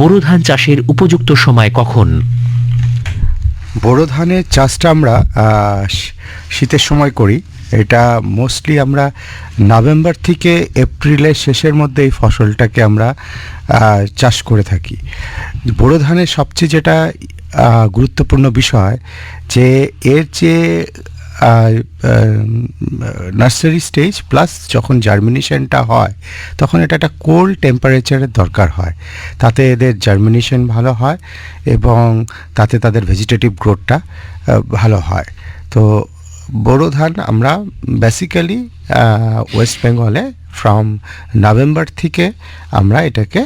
বোরো ধান চাষের উপযুক্ত সময় কখন? বোরো ধানের চাষটা আমরা শীতের সময় করি। এটা মোস্টলি আমরা নভেম্বর থেকে এপ্রিলের শেষের মধ্যে এই ফসলটাকে আমরা চাষ করে থাকি। বোরো ধানের সবচেয়ে যেটা গুরুত্বপূর্ণ বিষয় যে এর যে নার্সারি স্টেজ প্লাস যখন জার্মিনেশনটা হয় তখন এটা একটা কোল্ড টেম্পারেচারের দরকার হয়, তাতে এদের জার্মিনেশন ভালো হয় এবং তাতে তাদের ভেজিটেটিভ গ্রোথটা ভালো হয়। তো বোরো ধান আমরা বেসিক্যালি ওয়েস্ট বেঙ্গলে ফ্রম নভেম্বর থেকে আমরা এটাকে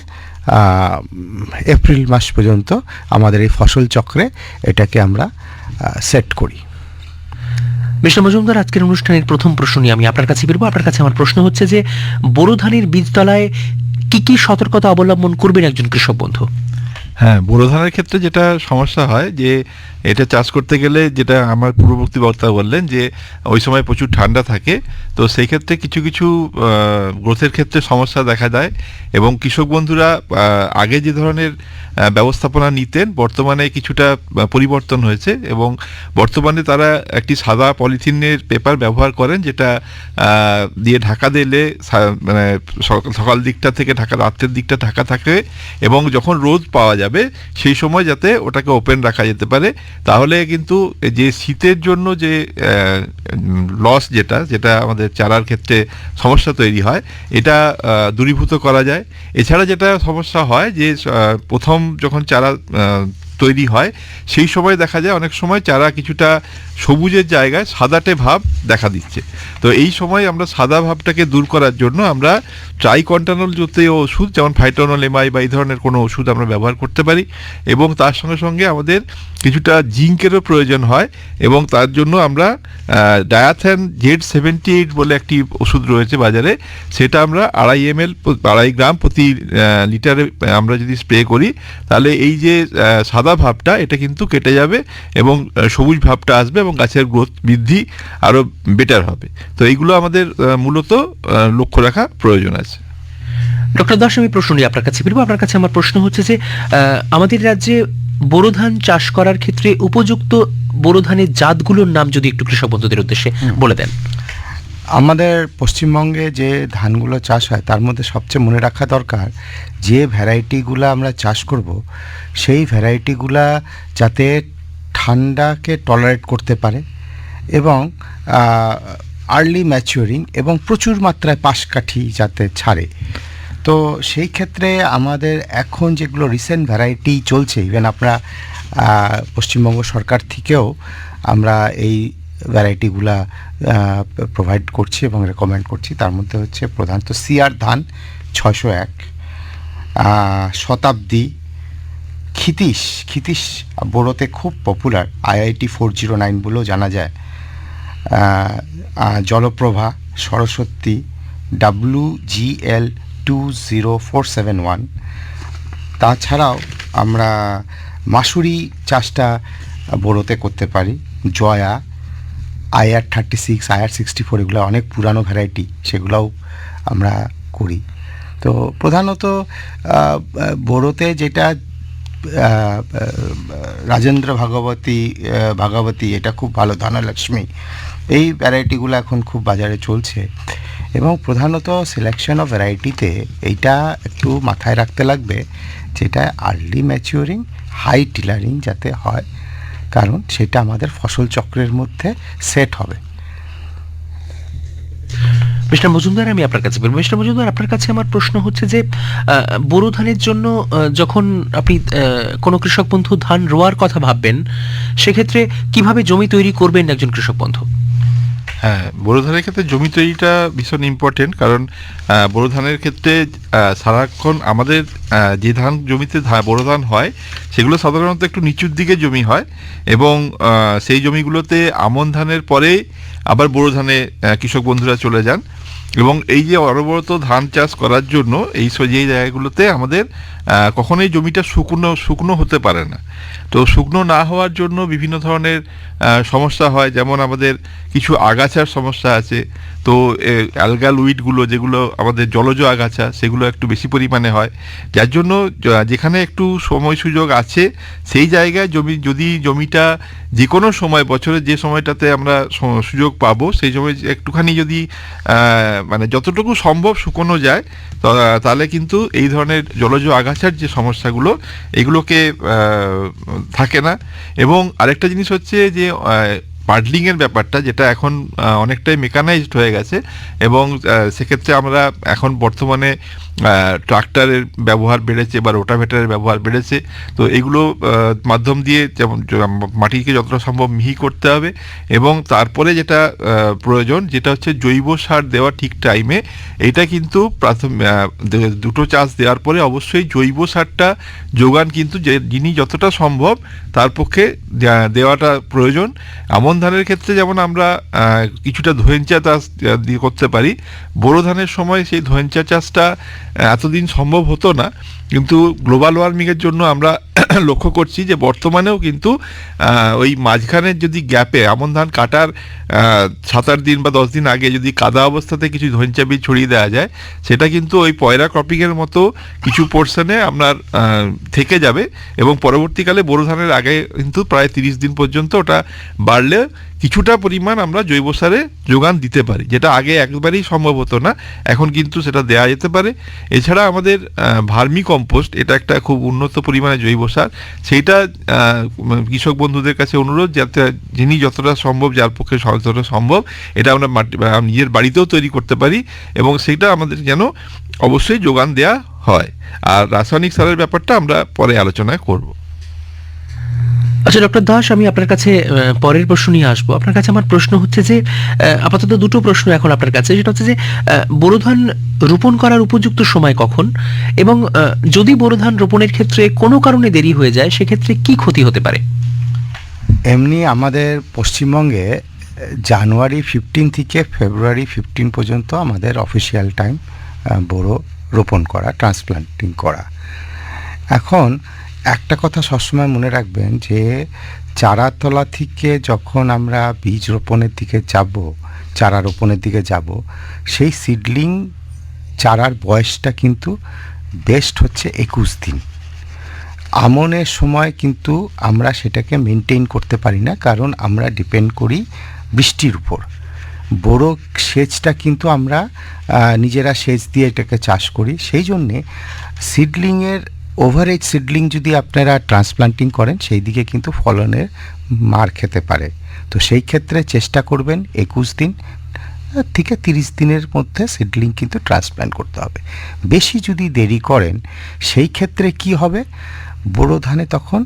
এপ্রিল মাস পর্যন্ত আমাদের এই ফসল চক্রে এটাকে আমরা সেট করি। মিস্টার মজুমদার, আজকের অনুষ্ঠানের প্রথম প্রশ্ন নিয়ে আমি আপনার কাছে ফিরবো। আপনার কাছে আমার প্রশ্ন হচ্ছে যে বোরো ধানের বীজতলায় কি কি সতর্কতা অবলম্বন করবেন একজন কৃষক বন্ধু? হ্যাঁ, বোরো ধানের ক্ষেত্রে যেটা সমস্যা হয় যে এটা চাষ করতে গেলে, যেটা আমার পূর্ববর্তী বক্তা বললেন যে ওই সময় প্রচুর ঠান্ডা থাকে, তো সেই ক্ষেত্রে কিছু কিছু গ্রোথের ক্ষেত্রে সমস্যা দেখা দেয় এবং কৃষক বন্ধুরা আগে যে ধরনের ব্যবস্থাপনা নিতেন বর্তমানে কিছুটা পরিবর্তন হয়েছে এবং বর্তমানে তারা একটি সাদা পলিথিনের পেপার ব্যবহার করেন, যেটা দিয়ে ঢাকা দিলে মানে সকাল দিকটা থেকে ঢাকা, রাত্রের দিকটা ঢাকা থাকে এবং যখন রোদ পাওয়া যাবে সেই সময় যাতে ওটাকে ওপেন রাখা যেতে পারে। তাহলে কিন্তু যে শীতের জন্য যে লস যেটা আমাদের চারার ক্ষেত্রে সমস্যা তৈরি হয়, এটা দূরীভূত করা যায়। এছাড়া যেটা সমস্যা হয় যে প্রথম যখন চারা তৈরি হয় সেই সময় দেখা যায় অনেক সময় চারা কিছুটা সবুজের জায়গায় সাদাটে ভাব দেখা দিচ্ছে। তো এই সময় আমরা সাদা ভাবটাকে দূর করার জন্য আমরা ট্রাইকন্টানল জাতীয় ওষুধ যেমন ফাইটোনল এমআই বা এই ধরনের কোনো ওষুধ আমরা ব্যবহার করতে পারি এবং তার সঙ্গে সঙ্গে আমাদের কিছুটা জিঙ্কেরও প্রয়োজন হয় এবং তার জন্য আমরা ডায়াথ্যান Z78 বলে একটি ওষুধ রয়েছে বাজারে, সেটা আমরা 2.5 গ্রাম প্রতি লিটারে আমরা যদি স্প্রে করি তাহলে এই যে সাদা ভাবটা এটা কিন্তু কেটে যাবে এবং সবুজ ভাবটা আসবে এবং গাছের গ্রোথ বৃদ্ধি আরও বেটার হবে। তো এইগুলো আমাদের মূলত লক্ষ্য রাখা প্রয়োজন আছে। ডক্টর দাস, আমি প্রশ্ন নিয়ে আপনার কাছে ফিরবো। আপনার কাছে আমার প্রশ্ন হচ্ছে যে আমাদের রাজ্যে বোরো ধান চাষ করার ক্ষেত্রে উপযুক্ত বোরো ধানের জাতগুলোর নাম যদি একটু কৃষক বন্ধুদের উদ্দেশ্যে বলে দেন। আমাদের পশ্চিমবঙ্গে যে ধানগুলো চাষ হয় তার মধ্যে সবচেয়ে মনে রাখা দরকার যে ভ্যারাইটিগুলো আমরা চাষ করব সেই ভ্যারাইটিগুলা যাতে ঠান্ডাকে টলারেট করতে পারে এবং আর্লি ম্যাচিউরিং এবং প্রচুর মাত্রায় পাশকাঠি যাতে ছাড়ে। তো সেই ক্ষেত্রে আমাদের এখন যেগুলো রিসেন্ট ভ্যারাইটি চলছে, ইভেন আপনারা পশ্চিমবঙ্গ সরকার থেকেও আমরা এই ভ্যারাইটিগুলা প্রোভাইড করছি এবং রেকমেন্ড করছি। তার মধ্যে হচ্ছে প্রধানত সিআর ধান 601, শতাব্দী, ক্ষিতীশ বোরোতে খুব পপুলার, IIT 409 বলেও জানা যায়, জলপ্রভা, সরস্বতী, WGL 20471। তাছাড়াও আমরা মাসুরি চাষটা বোরোতে করতে পারি, জয়া, IR 36, IR 64, এগুলো অনেক পুরানো ভ্যারাইটি, সেগুলোও আমরা করি। তো প্রধানত বোরোতে যেটা রাজেন্দ্র ভাগবতী এটা খুব ভালো, ধনলক্ষ্মী, এই ভ্যারাইটিগুলো এখন খুব বাজারে চলছে এবং প্রধানত সিলেকশন অফ ভ্যারাইটিতে এইটা একটু মাথায় রাখতে লাগবে যেটা আর্লি ম্যাচিউরিং, হাই টিলারিং যাতে হয়, কারণ সেটা আমাদের ফসল চক্রের মধ্যে সেট হবে। মিস্টার মজুমদার, আমি আপনার কাছে বলবো। মিস্টার মজুমদার, আপনার কাছে আমার প্রশ্ন হচ্ছে যে বোরো ধানের জন্য যখন আপনি কোনো কৃষক বন্ধু ধান রোয়ার কথা ভাববেন সেক্ষেত্রে কিভাবে জমি তৈরি করবেন একজন কৃষক বন্ধু? হ্যাঁ, বোরো ধানের ক্ষেত্রে জমি তৈরিটা ভীষণ ইম্পর্টেন্ট, কারণ বোরো ধানের ক্ষেত্রে সারাক্ষণ আমাদের যে ধান জমিতে বোরো ধান হয় সেগুলো সাধারণত একটু নিচুর দিকে জমি হয় এবং সেই জমিগুলোতে আমন ধানের পরে আবার বোরো ধানে কৃষক বন্ধুরা চলে যান এবং এই যে অনবরত ধান চাষ করার জন্য যেই জায়গাগুলোতে আমাদের কখনোই জমিটা শুকনো হতে পারে না। তো শুকনো না হওয়ার জন্য বিভিন্ন ধরনের সমস্যা হয়, যেমন আমাদের কিছু আগাছার সমস্যা আছে। তো অ্যালগাল উইডগুলো যেগুলো আমাদের জলজ আগাছা, সেগুলো একটু বেশি পরিমাণে হয়, যার জন্য যেখানে একটু সময় সুযোগ আছে সেই জায়গায় যদি জমিটা যে কোনো সময়, বছরের যে সময়টাতে আমরা সুযোগ পাবো সেই সময় একটুখানি যদি মানে যতটুকু সম্ভব শুকোনো যায়, তাহলে কিন্তু এই ধরনের জলজ আগাছার যে সমস্যাগুলো এগুলোকে থাকে না। এবং আরেকটা জিনিস হচ্ছে যে পাডলিংয়ের ব্যাপারটা, যেটা এখন অনেকটাই মেকানাইজড হয়ে গেছে, এবং সেক্ষেত্রে আমরা এখন বর্তমানে ট্রাক্টরের ব্যবহার বেড়েছে বা রোটাভেটারের ব্যবহার বেড়েছে। তো এগুলো মাধ্যম দিয়ে যেমন মাটিকে যতটা সম্ভব মিহি করতে হবে, এবং তারপরে যেটা প্রয়োজন, যেটা হচ্ছে জৈব সার দেওয়া ঠিক টাইমে। এটা কিন্তু দুটো চাষ দেওয়ার পরে অবশ্যই জৈব সারটা যোগান কিন্তু যিনি যতটা সম্ভব তার পক্ষে দেওয়াটা প্রয়োজন। আমন ধানের ক্ষেত্রে যেমন আমরা কিছুটা ধৈঞ্চা চাষ দিয়ে করতে পারি, বোরো ধানের সময় সেই ধৈঞ্চা চাষটা এতদিন সম্ভব হতো না, কিন্তু গ্লোবাল ওয়ার্মিংয়ের জন্য আমরা লক্ষ্য করছি যে বর্তমানেও কিন্তু ওই মাঝখানের যদি গ্যাপে আমন ধান কাটার 7-8 দিন বা 10 দিন আগে যদি কাদা অবস্থাতে কিছু ধৈঞ্চা বীজ ছড়িয়ে দেওয়া যায়, সেটা কিন্তু ওই পয়রা ক্রপিংয়ের মতো কিছু পোর্শনে আপনার থেকে যাবে, এবং পরবর্তীকালে বোরো ধানের আগে কিন্তু প্রায় 30 দিন পর্যন্ত ওটা বাড়লে কিছুটা পরিমাণ আমরা জৈব সারে যোগান দিতে পারি, যেটা আগে একবারেই সম্ভব হতো না, এখন কিন্তু সেটা দেওয়া যেতে পারে। এছাড়া আমাদের ভার্মি কম্পোস্ট, এটা একটা খুব উন্নত পরিমাণে জৈব সার, সেইটা কৃষক বন্ধুদের কাছে অনুরোধ, যাতে যিনি যতটা সম্ভব, যার পক্ষে যতটা সম্ভব, এটা আমরা নিজের বাড়িতেও তৈরি করতে পারি, এবং সেইটা আমাদের যেন অবশ্যই যোগান দেওয়া হয়। আর রাসায়নিক সারের ব্যাপারটা আমরা পরে আলোচনা করব। আচ্ছা ডক্টর দাস, আমি আপনার কাছে পরের প্রশ্ন নিয়ে আসবো। আপনার কাছে আমার প্রশ্ন হচ্ছে যে আপাতত দুটো প্রশ্ন এখন আপনার কাছে, যেটা হচ্ছে যে বোরো ধান রোপণ করার উপযুক্ত সময় কখন, এবং যদি বোরো ধান রোপণের ক্ষেত্রে কোনো কারণে দেরি হয়ে যায় সেক্ষেত্রে কি ক্ষতি হতে পারে? এমনি আমাদের পশ্চিমবঙ্গে জানুয়ারি 15 থেকে ফেব্রুয়ারি 15 পর্যন্ত আমাদের অফিসিয়াল টাইম বোরো রোপণ করা, ট্রান্সপ্লান্টিং করা। এখন একটা কথা সবসময় মনে রাখবেন যে চারাতলা থেকে যখন আমরা বীজ রোপণের দিকে যাব, চারা রোপণের দিকে যাব, সেই সিডলিং চারার বয়সটা কিন্তু বেস্ট হচ্ছে 21 দিন। আমনের সময় কিন্তু আমরা সেটাকে মেনটেন করতে পারি না, কারণ আমরা ডিপেন্ড করি বৃষ্টির উপর। বড় সেচটা কিন্তু আমরা নিজেরা সেচ দিয়ে এটাকে চাষ করি, সেই জন্যে সিডলিংয়ের ওভারেজ সিডলিং যদি আপনারা ট্রান্সপ্লান্টিং করেন, সেই দিকে কিন্তু ফলনের মার খেতে পারে। তো সেই ক্ষেত্রে চেষ্টা করবেন 21 দিন থেকে 30 দিনের মধ্যে সিডলিং কিন্তু ট্রান্সপ্লান্ট করতে হবে। বেশি যদি দেরি করেন সেই ক্ষেত্রে কি হবে, বোরো ধানে তখন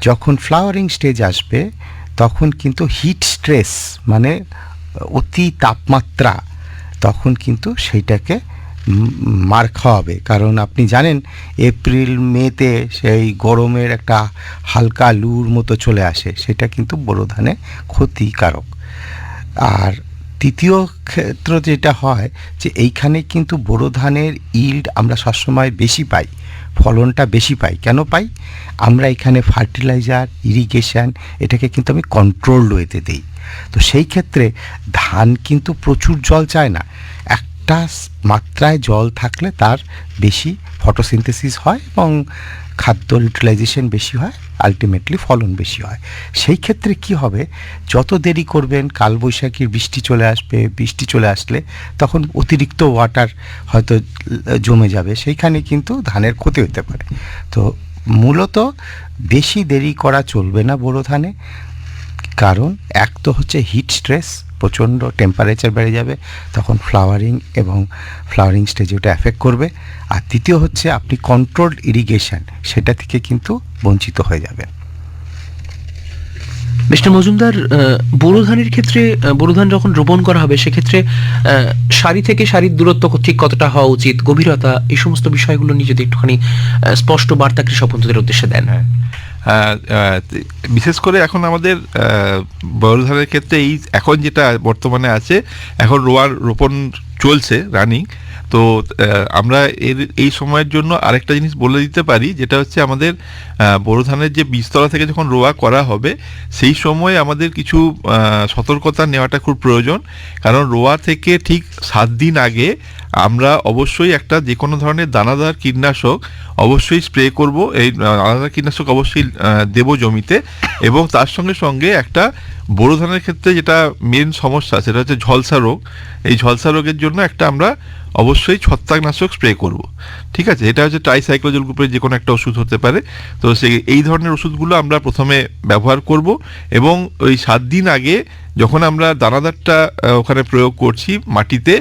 যখন ফ্লাওয়ারিং স্টেজ আসবে তখন কিন্তু হিট স্ট্রেস, মানে অতি তাপমাত্রা, তখন কিন্তু সেইটাকে মার খাওয়াবে। কারণ আপনি জানেন এপ্রিল মেতে সেই গরমের একটা হালকা লুর মতো চলে আসে, সেটা কিন্তু বোরো ধানে ক্ষতিকারক। আর তৃতীয় ক্ষেত্র যেটা হয় যে এইখানে কিন্তু বোরো ধানের ইল্ড আমরা সবসময় বেশি পাই, ফলনটা বেশি পাই। কেন পাই? আমরা এখানে ফার্টিলাইজার, ইরিগেশন, এটাকে কিন্তু আমি কন্ট্রোলড ওয়েতে দিই। তো সেই ক্ষেত্রে ধান কিন্তু প্রচুর জল চায় না, একটা মাত্রায় জল থাকলে তার বেশি ফটোসিনথেসিস হয় এবং খাদ্য ইউটিলাইজেশন বেশি হয়, আলটিমেটলি ফলন বেশি হয়। সেই ক্ষেত্রে কি হবে, যত দেরি করবেন কালবৈশাখীর বৃষ্টি চলে আসবে, বৃষ্টি চলে আসলে তখন অতিরিক্ত ওয়াটার হয়তো জমে যাবে, সেইখানে কিন্তু ধানের ক্ষতি হতে পারে। তো মূলত বেশি দেরি করা চলবে না বোরো ধানে, কারণ এক তো হচ্ছে হিট স্ট্রেস, প্রচণ্ড টেম্পারেচার বেড়ে যাবে, তখন ফ্লাওয়ারিং এবং ফ্লাওয়ারিং স্টেজে ওটা এফেক্ট করবে। আর দ্বিতীয় হচ্ছে আপনি কন্ট্রোলড ইরিগেশন, সেটা থেকে কিন্তু বঞ্চিত হয়ে যাবেন। মিস্টার মজুমদার, বোরো ধানের ক্ষেত্রে বোরো ধান যখন রোপণ করা হবে সেক্ষেত্রে সারি থেকে সারির দূরত্ব ঠিক কতটা হওয়া উচিত, গভীরতা, এই সমস্ত বিষয়গুলো নিয়ে যদি একটুখানি স্পষ্ট বার্তা কৃষক বন্ধুদের উদ্দেশ্যে দেন। বিশেষ করে এখন আমাদের বোরো ধানের ক্ষেত্রে এই এখন যেটা বর্তমানে আছে, এখন রোপণ চলছে রানিং। তো আমরা এই সময়ের জন্য আরেকটা জিনিস বলে দিতে পারি, যেটা হচ্ছে আমাদের বোরো ধানের যে বীজতলা থেকে যখন রোয়া করা হবে সেই সময় আমাদের কিছু সতর্কতা নেওয়াটা খুব প্রয়োজন। কারণ রোয়া থেকে ঠিক 7 দিন আগে আমরা অবশ্যই একটা যে কোনো ধরনের দানাদার কীটনাশক অবশ্যই স্প্রে করব। এই দানাদার কীটনাশক অবশ্যই দেব জমিতে, এবং তার সঙ্গে সঙ্গে একটা বোরো ধানের ক্ষেত্রে যেটা মেন সমস্যা সেটা হচ্ছে ঝলসা রোগ। এই ঝলসা রোগের জন্য একটা আমরা অবশ্যই ছত্রাকনাশক স্প্রে করব। ঠিক আছে, এটা হচ্ছে ট্রাইসাইক্লোজল গ্রুপের যে কোনো একটা ওষুধ হতে পারে। তো এই ধরনের ওষুধগুলো আমরা প্রথমে ব্যবহার করব, এবং ওই 7 দিন আগে যখন আমরা দানাদারটা ওখানে প্রয়োগ করছি মাটিতে,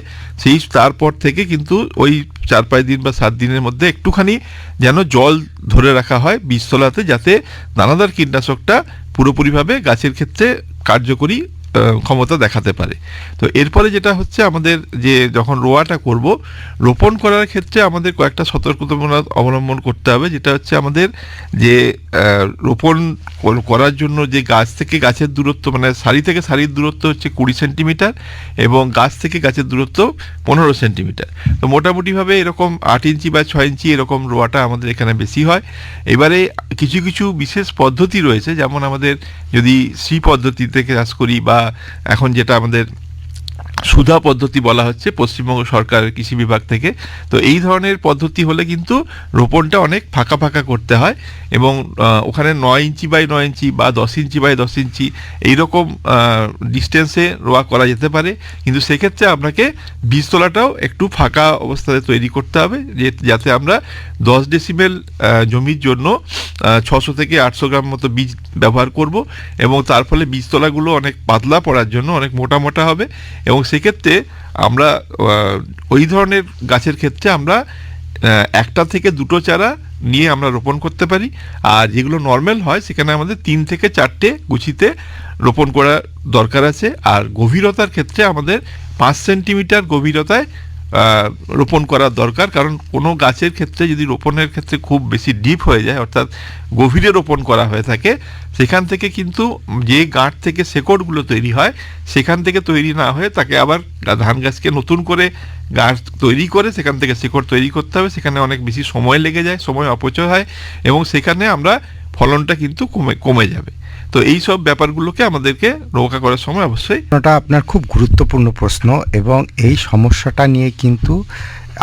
তারপর থেকে কিন্তু ওই 4-5 দিন বা 7 দিনের মধ্যে একটুখানি যেন জল ধরে রাখা হয় বীজতলাতে, যাতে দানাদার কীটনাশকটা পুরোপুরিভাবে গাছের ক্ষেত্রে কার্যকরী ক্ষমতা দেখাতে পারে। তো এরপরে যেটা হচ্ছে আমাদের যে যখন রোয়াটা করব, রোপণ করার ক্ষেত্রে আমাদের কয়েকটা সতর্কতামূলক অবলম্বন করতে হবে। যেটা হচ্ছে আমাদের যে রোপণ করার জন্য যে গাছ থেকে গাছের দূরত্ব, মানে সারি থেকে সারির দূরত্ব হচ্ছে 20 সেন্টিমিটার, এবং গাছ থেকে গাছের দূরত্ব 15 সেন্টিমিটার। তো মোটামুটিভাবে এরকম 8 ইঞ্চি বা 6 ইঞ্চি এরকম রোয়াটা আমাদের এখানে বেশি হয়। এবারে কিছু কিছু বিশেষ পদ্ধতি রয়েছে, যেমন আমাদের যদি সি পদ্ধতি থেকে চাষ করি, বা এখন যেটা আমাদের সুধা পদ্ধতি বলা হচ্ছে পশ্চিমবঙ্গ সরকারের কৃষি বিভাগ থেকে, তো এই ধরনের পদ্ধতি হলে কিন্তু রোপণটা অনেক ফাঁকা ফাঁকা করতে হয়, এবং ওখানে 9 ইঞ্চি বাই 9 ইঞ্চি বা 10 ইঞ্চি বাই 10 ইঞ্চি এইরকম ডিস্টেন্সে রোয়া করা যেতে পারে। কিন্তু সেক্ষেত্রে আপনাকে বীজতলাটাও একটু ফাঁকা অবস্থায় তৈরি করতে হবে, যাতে আমরা 10 ডেসিমেল জমির জন্য 600 থেকে 800 গ্রাম মতো বীজ ব্যবহার করব, এবং তার ফলে বীজতলাগুলো অনেক পাতলা পড়ার জন্য অনেক মোটা মোটা হবে। এবং সেক্ষেত্রে আমরা ওই ধরনের গাছের ক্ষেত্রে আমরা একটা থেকে দুটো চারা নিয়ে আমরা রোপণ করতে পারি। আর যেগুলো নর্মাল হয় সেখানে আমাদের 3 থেকে 4টে গুছিতে রোপণ করা দরকার আছে। আর গভীরতার ক্ষেত্রে আমাদের 5 সেন্টিমিটার গভীরতায় রোপণ করার দরকার। কারণ কোনো গাছের ক্ষেত্রে যদি রোপণের ক্ষেত্রে খুব বেশি ডিপ হয়ে যায়, অর্থাৎ গভীরে রোপণ করা হয়ে থাকে, সেখান থেকে কিন্তু যে গাঁট থেকে শেকড়গুলো তৈরি হয় সেখান থেকে তৈরি না হয়ে তাকে আবার ধান গাছকে নতুন করে গাছ তৈরি করে সেখান থেকে শেকড় তৈরি করতে হবে। সেখানে অনেক বেশি সময় লেগে যায়, সময় অপচয় হয়, এবং সেখানে আমরা ফলনটা কিন্তু কমে যাবে। তো এই সব ব্যাপারগুলোকে আমাদেরকে রোকা করার সময় অবশ্যই। প্রশ্নটা আপনার খুব গুরুত্বপূর্ণ প্রশ্ন, এবং এই সমস্যাটা নিয়ে কিন্তু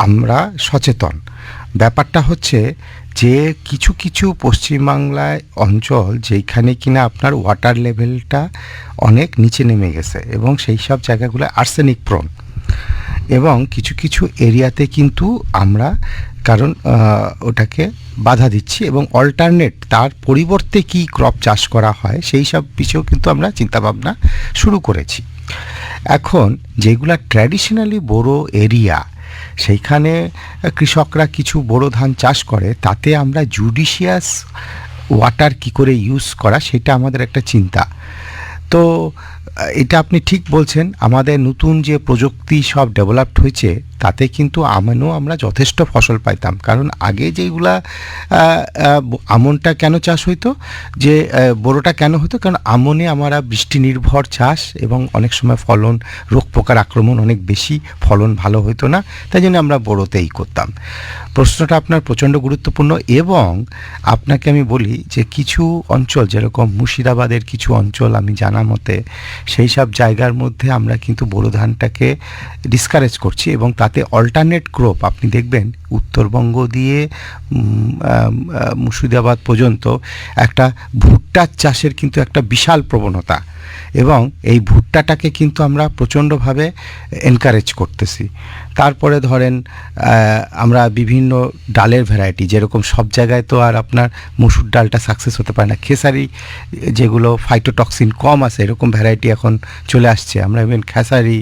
আমরা সচেতন। ব্যাপারটা হচ্ছে যে কিছু কিছু পশ্চিমবাংলায় অঞ্চল যেখানে কিনা আপনার ওয়াটার লেভেলটা অনেক নিচে নেমে গেছে, এবং সেই সব জায়গাগুলো আর্সেনিক প্রোন, এবং কিছু কিছু এরিয়াতে কিন্তু আমরা কারণ ওটাকে বাধা দিচ্ছি, এবং অল্টারনেট তার পরিবর্তে কি ক্রপ চাষ করা হয় সেই সব বিষয়েও কিন্তু আমরা চিন্তাভাবনা শুরু করেছি। এখন যেগুলা ট্র্যাডিশনালি বোরো এরিয়া, সেইখানে কৃষকরা কিছু বোরো ধান চাষ করে, তাতে আমরা জুডিশিয়াস ওয়াটার কি করে ইউজ করা সেটা আমাদের একটা চিন্তা। তো এটা আপনি ঠিক বলছেন, আমাদের নতুন যে প্রযুক্তি সব ডেভেলপড হয়েছে তাতে কিন্তু আমরা যথেষ্ট ফসল পাইতাম। কারণ আগে যেগুলা আমনটা কেন চাষ হইতো, যে বোরোটা কেন হতো, কারণ আমনে আমরা বৃষ্টি নির্ভর চাষ, এবং অনেক সময় ফলন রোগ পোকার আক্রমণ অনেক বেশি, ফলন ভালো হতো না, তাই জন্য আমরা বোরোতেই করতাম। প্রশ্নটা আপনার প্রচণ্ড গুরুত্বপূর্ণ, এবং আপনাকে আমি বলি যে কিছু অঞ্চল যেরকম মুর্শিদাবাদের কিছু অঞ্চল আমি জানা মতে, সেই সব জায়গার মধ্যে আমরা কিন্তু বোরো ধানটাকে ডিসকারেজ করছি, এবং তাতে অল্টারনেট ক্রপ আপনি দেখবেন উত্তরবঙ্গ দিয়ে মুর্শিদাবাদ পর্যন্ত একটা ভুট্টার চাষের কিন্তু একটা বিশাল প্রবণতা, এবং এই ভুট্টাটাকে কিন্তু আমরা প্রচণ্ডভাবে এনকারেজ করতেছি। তারপরে ধরেন আমরা বিভিন্ন ডালের ভ্যারাইটি, যেরকম সব জায়গায় তো আর আপনার মসুর ডালটা সাকসেস হতে পারে না, খেসারি যেগুলো ফাইটোটক্সিন কম আছে এরকম ভ্যারাইটি এখন চলে আসছে, আমরা ইভেন খেসারি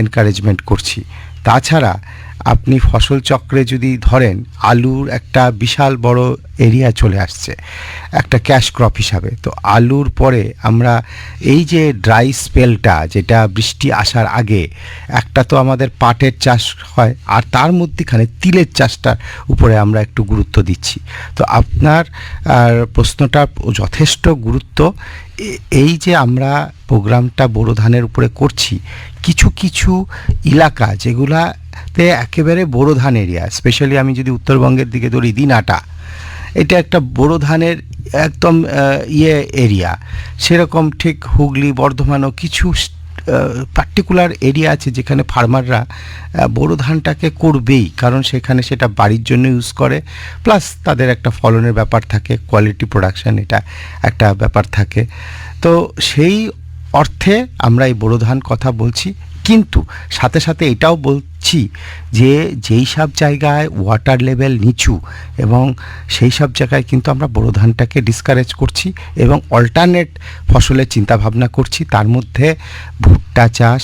এনকারেজমেন্ট করছি। তাছাড়া আপনি ফসল চক্রে যদি ধরেন, আলুর একটা বিশাল বড় এরিয়া চলে আসছে একটা ক্যাশ ক্রপ হিসাবে। তো আলুর পরে আমরা এই যে ড্রাই স্পেলটা, যেটা বৃষ্টি আসার আগে, একটা তো আমাদের পাটের চাষ হয়, আর তার মধ্যেখানে তিলের চাষটার উপরে আমরা একটু গুরুত্ব দিচ্ছি। তো আপনার প্রশ্নটা যথেষ্ট গুরুত্ব। এই যে আমরা প্রোগ্রামটা বোরো ধানের উপরে করছি, কিছু কিছু এলাকা যেগুলাতে একেবারে বোরো ধান এরিয়া, স্পেশালি আমি যদি উত্তরবঙ্গের দিকে ধরি, দিনাটা, এটা একটা বোরো ধানের একদম এরিয়া। সেরকম ঠিক হুগলি, বর্ধমানও কিছু পার্টিকুলার এরিয়া আছে যেখানে ফার্মাররা বোরো ধানটাকে করবেই, কারণ সেখানে সেটা বাড়ির জন্য ইউজ করে, প্লাস তাদের একটা ফলনের ব্যাপার থাকে, কোয়ালিটি প্রোডাকশন, এটা একটা ব্যাপার থাকে। তো সেই অর্থে আমরা এই বোরো ধান কথা বলছি, কিন্তু সাথে সাথে এটাও বলছি যে যেই সব জায়গায় ওয়াটার লেভেল নিচু, এবং সেই সব জায়গায় কিন্তু আমরা বোরো ধানটাকে ডিসকারেজ করছি এবং অল্টারনেট ফসলের চিন্তাভাবনা করছি। তার মধ্যে ভুট্টা চাষ,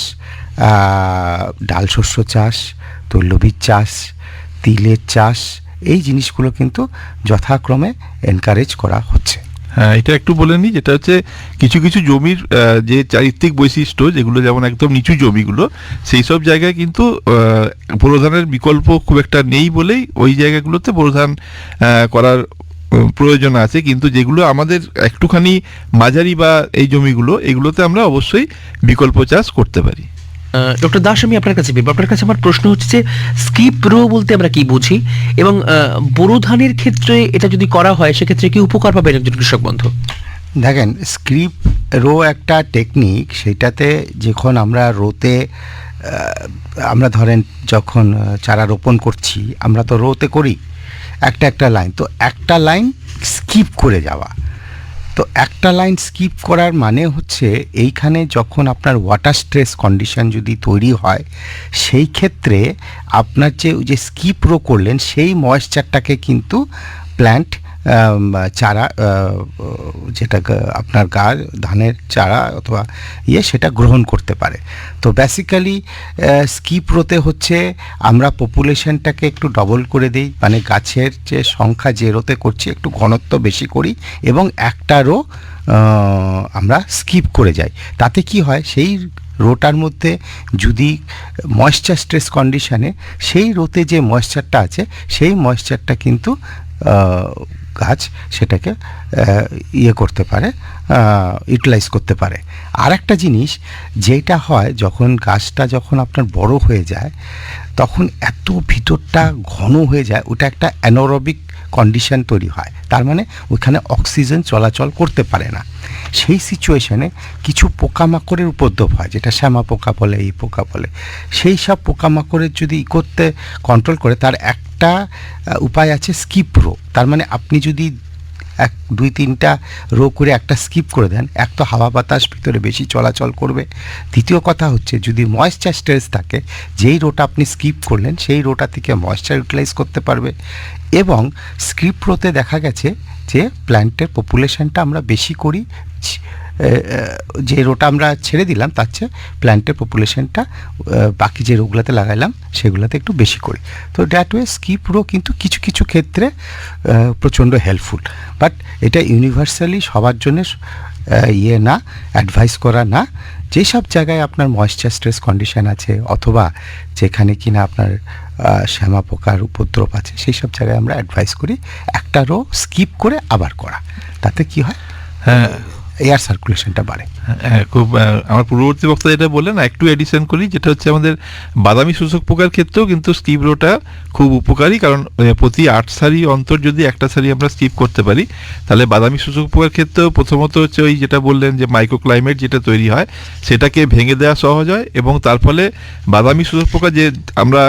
ডাল শস্য চাষ, তৈলবীজ চাষ, তিলের চাষ, এই জিনিসগুলো কিন্তু যথাক্রমে এনকারেজ করা হচ্ছে। হ্যাঁ, এটা একটু বলে নিই, যেটা হচ্ছে কিছু কিছু জমির যে চারিত্রিক বৈশিষ্ট্য, যেগুলো যেমন একদম নিচু জমিগুলো, সেই সব জায়গায় কিন্তু বোরো ধানের বিকল্প খুব একটা নেই বলেই ওই জায়গাগুলোতে বোরো ধান করার প্রয়োজন আছে। কিন্তু যেগুলো আমাদের একটুখানি মাঝারি বা এই জমিগুলো, এগুলোতে আমরা অবশ্যই বিকল্প চাষ করতে পারি। ডক্টর দাস, আমি আপনার কাছে আপনার কাছে আমার প্রশ্ন হচ্ছে যে স্কিপ রো বলতে আমরা কি বুঝি, এবং বোরো ধানের ক্ষেত্রে এটা যদি করা হয় সেক্ষেত্রে কি উপকার পাবেন একজন কৃষক বন্ধু? দেখেন, স্ক্রিপ রো একটা টেকনিক, সেটাতে যখন আমরা রোতে আমরা ধরেন যখন চারা রোপণ করছি, আমরা তো রোতে করি একটা একটা লাইন, তো একটা লাইন স্কিপ করে যাওয়া। তো একটা লাইন স্কিপ করার মানে হচ্ছে এইখানে যখন আপনার ওয়াটার স্ট্রেস কন্ডিশন যদি তৈরি হয়, সেই ক্ষেত্রে আপনার যে স্কিপ রো করলেন, সেই ময়েশ্চারটাকে কিন্তু প্ল্যান্ট চারা, যেটা আপনার ধানের চারা অথবা সেটা গ্রহণ করতে পারে। তো বেসিক্যালি স্কিপ রোতে হচ্ছে আমরা পপুলেশনটাকে একটু ডবল করে দিই, মানে গাছের যে সংখ্যা যে রোতে করছি একটু ঘনত্ব বেশি করি, এবং একটা রো আমরা স্কিপ করে যাই। তাতে কি হয়, সেই রোটার মধ্যে যদি ময়েশ্চার স্ট্রেস কন্ডিশনে সেই রোতে যে ময়েশ্চারটা আছে, সেই ময়েশ্চারটা কিন্তু গাছ সেটাকে করতে পারে, ইউটিলাইজ করতে পারে। আর একটা জিনিস যেটা হয়, যখন গাছটা যখন আপনার বড় হয়ে যায়, তখন এত ভিতরটা ঘন হয়ে যায়, ওটা একটা অ্যানারোবিক কন্ডিশন তৈরি হয়, তার মানে ওইখানে অক্সিজেন চলাচল করতে পারে না। সেই সিচুয়েশনে কিছু পোকামাকড়ের উপদ্রব হয়, যেটা শ্যামা পোকা বলে, এই পোকা বলে। সেই সব পোকামাকড়ের যদি করতে কন্ট্রোল করে, তার একটা উপায় আছে স্কিপ রো। তার মানে আপনি যদি 2-3টা রো করে একটা স্কিপ করে দেন, এক তো হাওয়া বাতাস ভিতরে বেশি চলাচল করবে, দ্বিতীয় কথা হচ্ছে যদি ময়েশ্চার স্ট্রেস থাকে, যেই রোটা আপনি স্কিপ করলেন সেই রোটা থেকে ময়েশ্চার ইউটিলাইজ করতে পারবে। এবং স্কিপ রোতে দেখা গেছে যে প্ল্যান্টের পপুলেশনটা আমরা বেশি করি, যে রোটা আমরা ছেড়ে দিলাম তার চেয়ে প্ল্যান্টের পপুলেশনটা বাকি যে রোগুলোতে লাগাইলাম সেগুলোতে একটু বেশি করি। তো দ্যাট ওয়ে স্কিপ রো কিন্তু কিছু কিছু ক্ষেত্রে প্রচণ্ড হেল্পফুল, বাট এটা ইউনিভার্সালি সবার জন্য না, অ্যাডভাইস করা না। যেসব জায়গায় আপনার ময়েশ্চার স্ট্রেস কন্ডিশন আছে, অথবা যেখানে কিনা আপনার শ্যামা পোকার উপদ্রব আছে, সেই সব জায়গায় আমরা অ্যাডভাইস করি একটা রো স্কিপ করে আবার করা। তাতে কি হয়, হ্যাঁ, এয়ার সার্কুলেশনটা বাড়ে। হ্যাঁ, খুব আমার পূর্ববর্তী বক্তা যেটা বললেন, একটু এডিশন করি, যেটা হচ্ছে আমাদের বাদামি শোষক পোকার ক্ষেত্রেও কিন্তু স্কিপ রোটা খুব উপকারী, কারণ প্রতি 8 সারি অন্তর যদি একটা সারি আমরা স্কিপ করতে পারি, তাহলে বাদামি শোষক পোকার ক্ষেত্রেও প্রথমত হচ্ছে ওই যেটা বললেন যে মাইক্রোক্লাইমেট যেটা তৈরি হয়, সেটাকে ভেঙে দেওয়া সহজ হয়, এবং তার ফলে বাদামি শোষক পোকা যে আমরা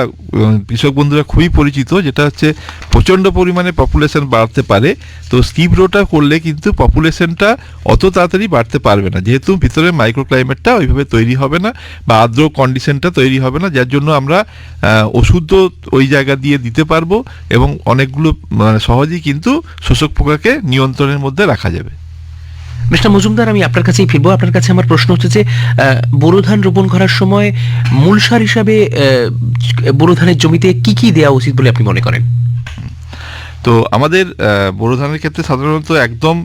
কৃষক বন্ধুরা খুবই পরিচিত, যেটা হচ্ছে প্রচণ্ড পরিমাণে পপুলেশন বাড়তে পারে। তো স্কিপ রোটা করলে কিন্তু পপুলেশনটা অত তাড়াতাড়ি বাড়তে পারবে না, যেহেতু ভিতরে মাইক্রোক্লাইমেটটা ওইভাবে তৈরি হবে না বা আর্দ্র কন্ডিশনটা তৈরি হবে না, যার জন্য আমরা ওষুধও ওই জায়গা দিয়ে দিতে পারবো, এবং অনেকগুলো সহজেই কিন্তু শোষক পোকাকে নিয়ন্ত্রণের মধ্যে রাখা যাবে। মিস্টার মজুমদার, আমি আপনার কাছেই ফিরবো। আপনার কাছে আমার প্রশ্ন হচ্ছে যে বোরো ধান রোপণ করার সময় মূল সার হিসাবে বোরো ধানের জমিতে কি কি দেওয়া উচিত বলে আপনি মনে করেন? তো আমাদের বোরো ধানের ক্ষেত্রে সাধারণত একদম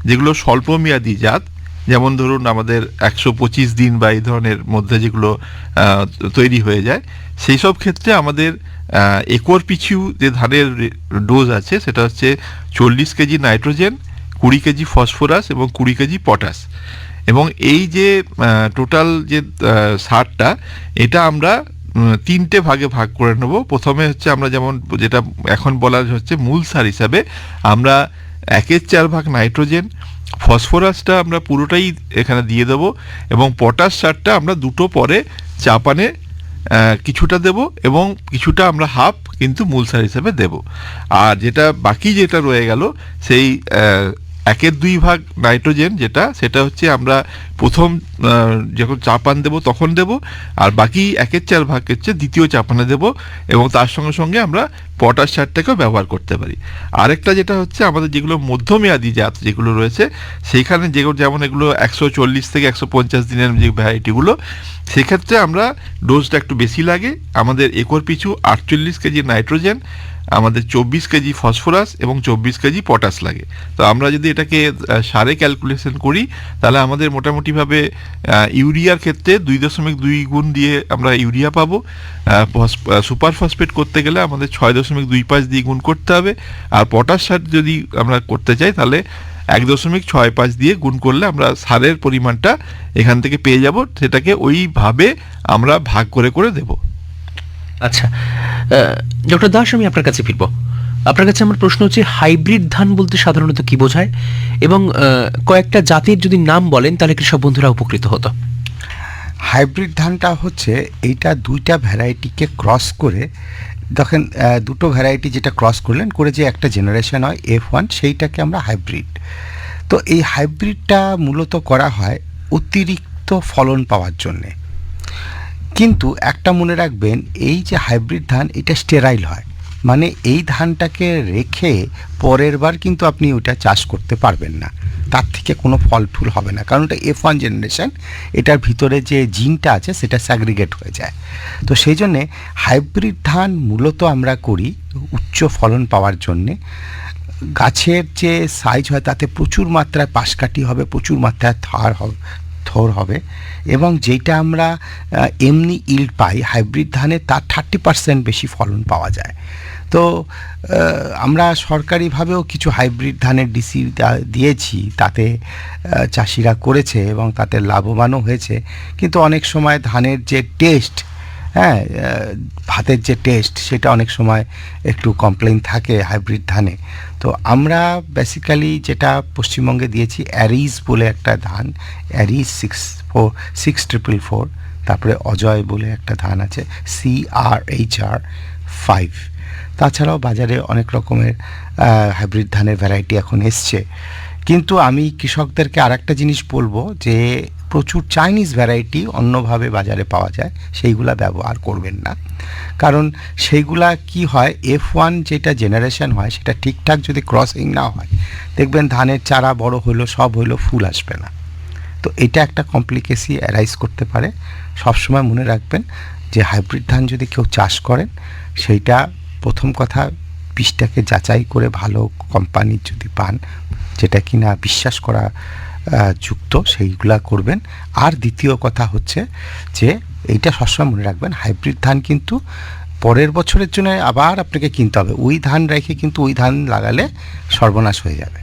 যেগুলো স্বল্প মেয়াদি জাত, যেমন ধরুন আমাদের 125 দিন বা এই ধরনের মধ্যে যেগুলো তৈরি হয়ে যায়, সেই সব ক্ষেত্রে আমাদের একর পিছু যে ধানের ডোজ আছে সেটা হচ্ছে 40 কেজি নাইট্রোজেন, 20 কেজি ফসফরাস এবং 20 কেজি পটাশ। এবং এই যে টোটাল যে সারটা, এটা আমরা তিনটে ভাগে ভাগ করে নেব। প্রথমে হচ্ছে আমরা যেমন যেটা এখন বলা হচ্ছে মূল সার হিসাবে আমরা 1/4 ভাগ নাইট্রোজেন, ফসফরাসটা আমরা পুরোটাই এখানে দিয়ে দেবো, এবং পটাশ সারটা আমরা দুটো পরে চাপানে কিছুটা দেব এবং কিছুটা আমরা হাফ কিন্তু মূল সার হিসেবে দেব। আর যেটা বাকি যেটা রয়ে গেল সেই 1/2 ভাগ নাইট্রোজেন যেটা, সেটা হচ্ছে আমরা প্রথম যখন চাপান দেব তখন দেব, আর বাকি 1/4 ভাগ হচ্ছে দ্বিতীয় চাপানে দেব, এবং তার সঙ্গে সঙ্গে আমরা পটাশ সারটাকেও ব্যবহার করতে পারি। আরেকটা যেটা হচ্ছে আমাদের যেগুলো মধ্যমেয়াদী জাত যেগুলো রয়েছে, সেইখানে যেগুলো যেমন এগুলো 140 থেকে 150 দিনের যে ভ্যারাইটিগুলো, সেক্ষেত্রে আমরা ডোজটা একটু বেশি লাগে। আমাদের একর পিছু 48 কেজি নাইট্রোজেন, আমাদের 24 কেজি ফসফরাস এবং 24 কেজি পটাশ লাগে। তো আমরা যদি এটাকে সারে ক্যালকুলেশন করি, তাহলে আমাদের মোটামুটিভাবে ইউরিয়ার ক্ষেত্রে 2.2 গুণ দিয়ে আমরা ইউরিয়া পাবো। সুপার ফসফেট করতে গেলে আমাদের 6.25 দিয়ে গুণ করতে হবে। আর পটাশ সার যদি আমরা করতে চাই তাহলে 1.65 দিয়ে গুণ করলে আমরা সারের পরিমাণটা এখান থেকে পেয়ে যাব। সেটাকে ওইভাবে আমরা ভাগ করে করে দেবো। আচ্ছা, ডক্টর দাস, আমি আপনার কাছে ফিরবো। আপনার কাছে আমার প্রশ্ন হচ্ছে হাইব্রিড ধান বলতে সাধারণত কি বোঝায়, এবং কয়েকটা জাতের যদি নাম বলেন তাহলে কৃষক বন্ধুরা উপকৃত হতো। হাইব্রিড ধানটা হচ্ছে এইটা দুইটা ভ্যারাইটিকে ক্রস করে, দেখেন দুটো ভ্যারাইটি যেটা ক্রস করলেন করে যে একটা জেনারেশন হয় F1, সেইটাকে আমরা হাইব্রিড। তো এই হাইব্রিডটা মূলত করা হয় অতিরিক্ত ফলন পাওয়ার জন্যে। কিন্তু একটা মনে রাখবেন, এই যে হাইব্রিড ধান এটা স্টেরাইল হয়, মানে এই ধানটাকে রেখে পরের বার কিন্তু আপনি ওটা চাষ করতে পারবেন না, তার থেকে কোনো ফল ফুল হবে না, কারণ এটা F1 জেনারেশন, এটার ভিতরে যে জিনটা আছে সেটা স্যাগ্রিগেট হয়ে যায়। তো সেই জন্যে হাইব্রিড ধান মূলত আমরা করি উচ্চ ফলন পাওয়ার জন্যে। গাছের যে সাইজ হয় তাতে প্রচুর মাত্রায় পাশকাঠি হবে, প্রচুর মাত্রায় থর হবে, এবং যেটা আমরা এমনি ইল্ড পাই হাইব্রিড ধানে তার 30% বেশি ফলন পাওয়া যায়। তো আমরা সরকারিভাবেও কিছু হাইব্রিড ধানের ডিসি দিয়েছি, তাতে চাষিরা করেছে এবং তাতে লাভবানও হয়েছে। কিন্তু অনেক সময় ধানের যে টেস্ট, হ্যাঁ, ভাতের যে টেস্ট, সেটা অনেক সময় একটু কমপ্লেন থাকে হাইব্রিড ধানে। তো আমরা বেসিক্যালি যেটা পশ্চিমবঙ্গে দিয়েছি অ্যারিস বলে একটা ধান, অ্যারিস 6444, তারপরে অজয় বলে একটা ধান আছে CRHR5। তাছাড়াও বাজারে অনেক রকমের হাইব্রিড ধানের ভ্যারাইটি এখন এসছে। কিন্তু আমি কৃষকদেরকে আরেকটা জিনিস বলবো যে প্রচুর চাইনিজ ভ্যারাইটি অন্যভাবে বাজারে পাওয়া যায়, সেইগুলা ব্যবহার করবেন না। কারণ সেইগুলা কি হয়, F1 যেটা জেনারেশন হয় সেটা ঠিকঠাক যদি ক্রসিং না হয়, দেখবেন ধানের চারা বড় হলো, সব হলো, ফুল আসবে না। তো এটা একটা কমপ্লিকেসি অ্যারাইজ করতে পারে। সবসময় মনে রাখবেন যে হাইব্রিড ধান যদি কেউ চাষ করেন, সেইটা প্রথম কথা বীজটাকে যাচাই করে ভালো কোম্পানির যদি পান, যেটা কিনা বিশ্বাস করা যুক্ত, সেইগুলা করবেন। আর দ্বিতীয় কথা হচ্ছে যে এইটা সবসময় মনে রাখবেন, হাইব্রিড ধান কিন্তু পরের বছরের জন্য আবার আপনাকে কিনতে হবে। ওই ধান রেখে কিন্তু ওই ধান লাগালে সর্বনাশ হয়ে যাবে।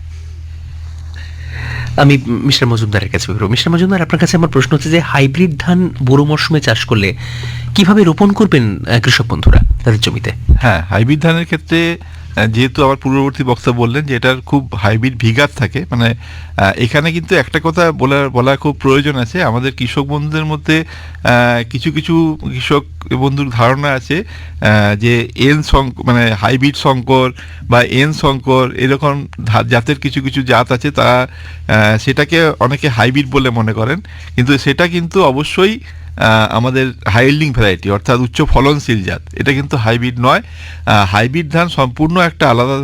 আমি মিস্টার মজুমদারের কাছে ফিরবো। মিস্টার মজুমদার, আপনার কাছে আমার প্রশ্ন হচ্ছে যে হাইব্রিড ধান বোরো মরশুমে চাষ করলে কিভাবে রোপণ করবেন কৃষক বন্ধুরা তাদের জমিতে? হ্যাঁ, হাইব্রিড ধানের ক্ষেত্রে যেহেতু আমার পূর্ববর্তী বক্তা বললেন যে এটার খুব হাইব্রিড ভিগার থাকে, মানে এখানে কিন্তু একটা কথা বলা খুব প্রয়োজন আছে। আমাদের কৃষক বন্ধুদের মধ্যে কিছু কিছু কৃষক বন্ধুর ধারণা আছে যে মানে হাইব্রিড শঙ্কর বা শঙ্কর এরকম জাতের কিছু কিছু জাত আছে, তারা সেটাকে অনেকে হাইব্রিড বলে মনে করেন, কিন্তু সেটা কিন্তু অবশ্যই আমাদের হাই ইল্ডিং ভ্যারাইটি অর্থাৎ উচ্চ ফলনশীল জাত, এটা কিন্তু হাইব্রিড নয়। হাইব্রিড ধান সম্পূর্ণ একটা আলাদা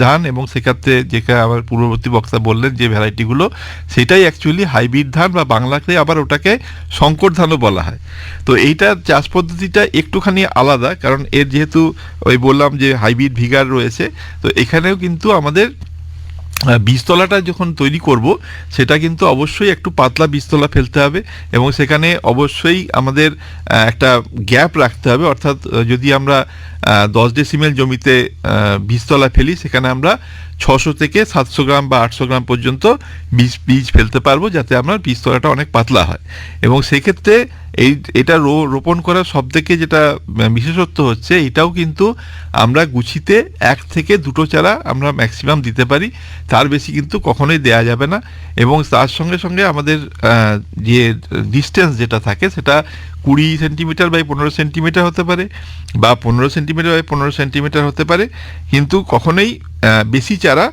ধান, এবং সেক্ষেত্রে যেটা আমার পূর্ববর্তী বক্তা বললেন যে ভ্যারাইটিগুলো, সেটাই অ্যাকচুয়ালি হাইব্রিড ধান, বা বাংলাতে আবার ওটাকে শঙ্কর ধানও বলা হয়। তো এইটার চাষ পদ্ধতিটা একটুখানি আলাদা, কারণ এর যেহেতু ওই বললাম যে হাইব্রিড ভিগার রয়েছে, তো এখানেও কিন্তু আমাদের বীজতলাটা যখন তৈরি করব সেটা কিন্তু অবশ্যই একটু পাতলা বীজতলা ফেলতে হবে, এবং সেখানে অবশ্যই আমাদের একটা গ্যাপ রাখতে হবে। অর্থাৎ যদি আমরা 10 ডেসিমেল জমিতে বীজতলা ফেলি, সেখানে আমরা 600 থেকে 700 গ্রাম বা 800 গ্রাম পর্যন্ত বীজ ফেলতে পারবো, যাতে আমার বীজতলাটা অনেক পাতলা হয়। এবং সেক্ষেত্রে এটা রোপণ করার সবথেকে যেটা বিশেষত্ব হচ্ছে, এটাও কিন্তু আমরা গুছিতে 1 থেকে 2টো চারা আমরা ম্যাক্সিমাম দিতে পারি, তার বেশি কিন্তু কখনোই দেয়া যাবে না। এবং তার সঙ্গে সঙ্গে আমাদের যে ডিস্টেন্স যেটা থাকে, সেটা 20 সেন্টিমিটার বাই 15 সেন্টিমিটার হতে পারে, বা 15 সেন্টিমিটার বাই 15 সেন্টিমিটার হতে পারে, কিন্তু কখনোই বেশি চারা